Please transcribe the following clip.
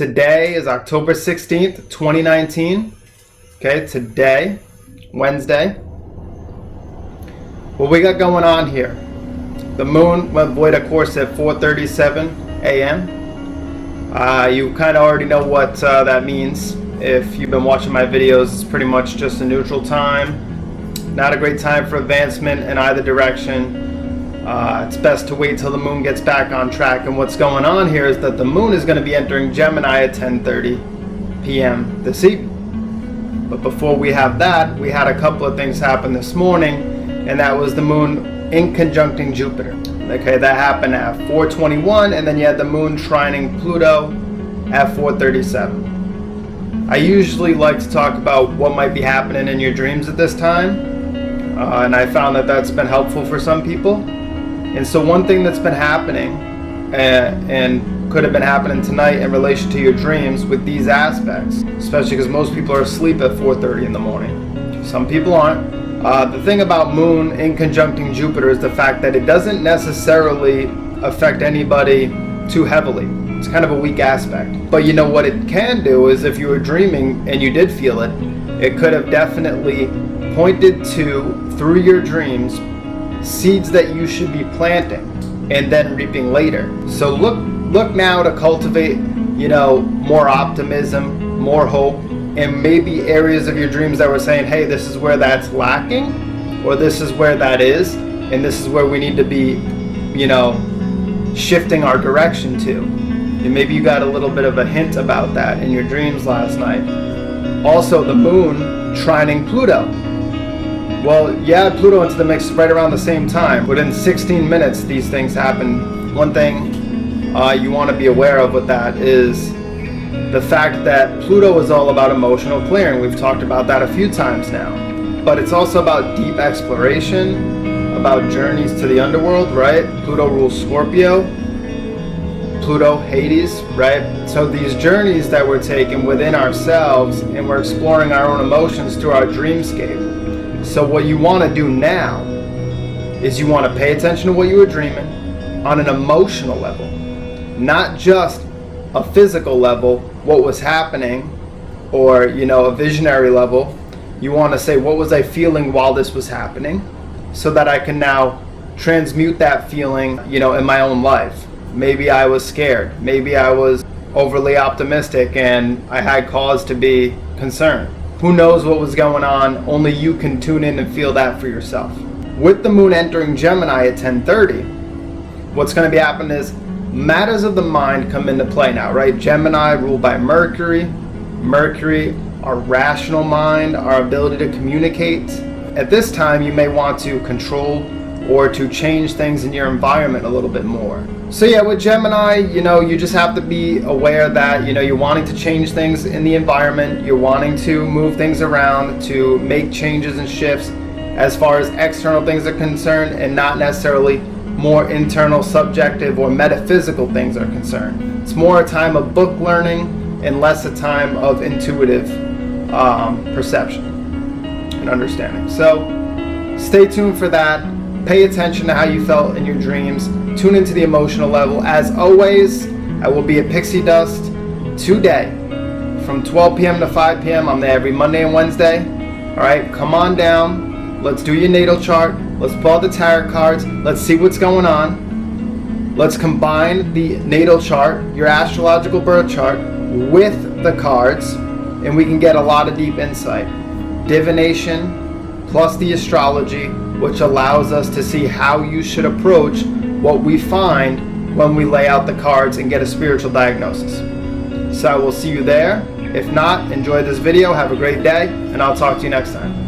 Today is October 16th, 2019. Okay, today, Wednesday. What we got going on here? The moon went void of course at 4:37 a.m. You kind of already know what that means. If you've been watching my videos, it's pretty much just a neutral time. Not a great time for advancement in either direction. It's best to wait till the moon gets back on track. And what's going on here is that the moon is going to be entering Gemini at 10:30 p.m. this evening. But before we have that, we had a couple of things happen this morning, and that was the moon in conjuncting Jupiter. Okay, that happened at 4:21, and then you had the moon trining Pluto at 4:37. I usually like to talk about what might be happening in your dreams at this time, and I found that that's been helpful for some people. And so one thing that's been happening, and could have been happening tonight in relation to your dreams with these aspects, especially because most people are asleep at 4:30 in the morning. Some people aren't. The thing about moon in conjuncting Jupiter is the fact that it doesn't necessarily affect anybody too heavily. It's kind of a weak aspect. But you know what it can do is, if you were dreaming and you did feel it, it could have definitely pointed to, through your dreams, seeds that you should be planting and then reaping later. So look now to cultivate, more optimism, more hope, and maybe areas of your dreams that were saying, hey, this is where that's lacking, or this is where that is, and this is where we need to be, shifting our direction to. And maybe you got a little bit of a hint about that in your dreams last night. Also, the moon trining Pluto. Well, yeah, Pluto into the mix right around the same time. Within 16 minutes, these things happen. One thing you want to be aware of with that is the fact that Pluto is all about emotional clearing. We've talked about that a few times now. But it's also about deep exploration, about journeys to the underworld, right? Pluto rules Scorpio. Pluto, Hades, right? So these journeys that we're taking within ourselves, and we're exploring our own emotions through our dreamscape. So what you want to do now is you want to pay attention to what you were dreaming on an emotional level, not just a physical level, what was happening, or a visionary level. You want to say, what was I feeling while this was happening, so that I can now transmute that feeling in my own life. Maybe I was scared, maybe I was overly optimistic and I had cause to be concerned. Who knows what was going on? Only you can tune in and feel that for yourself. With the moon entering Gemini at 10:30, what's going to be happening is matters of the mind come into play now, right? Gemini ruled by Mercury. Mercury, our rational mind, our ability to communicate. At this time, you may want to control or to change things in your environment a little bit more. So yeah, with Gemini, you just have to be aware that, you're wanting to change things in the environment, you're wanting to move things around, to make changes and shifts as far as external things are concerned, and not necessarily more internal, subjective, or metaphysical things are concerned. It's more a time of book learning and less a time of intuitive perception and understanding. So stay tuned for that. Pay attention to how you felt in your dreams. Tune into the emotional level. As always, I will be at Pixie Dust today from 12 p.m. to 5 p.m. I'm there every Monday and Wednesday. All right, come on down. Let's do your natal chart. Let's pull out the tarot cards. Let's see what's going on. Let's combine the natal chart, your astrological birth chart, with the cards, and we can get a lot of deep insight. Divination plus the astrology, which allows us to see how you should approach what we find when we lay out the cards and get a spiritual diagnosis. So I will see you there. If not, enjoy this video, have a great day, and I'll talk to you next time.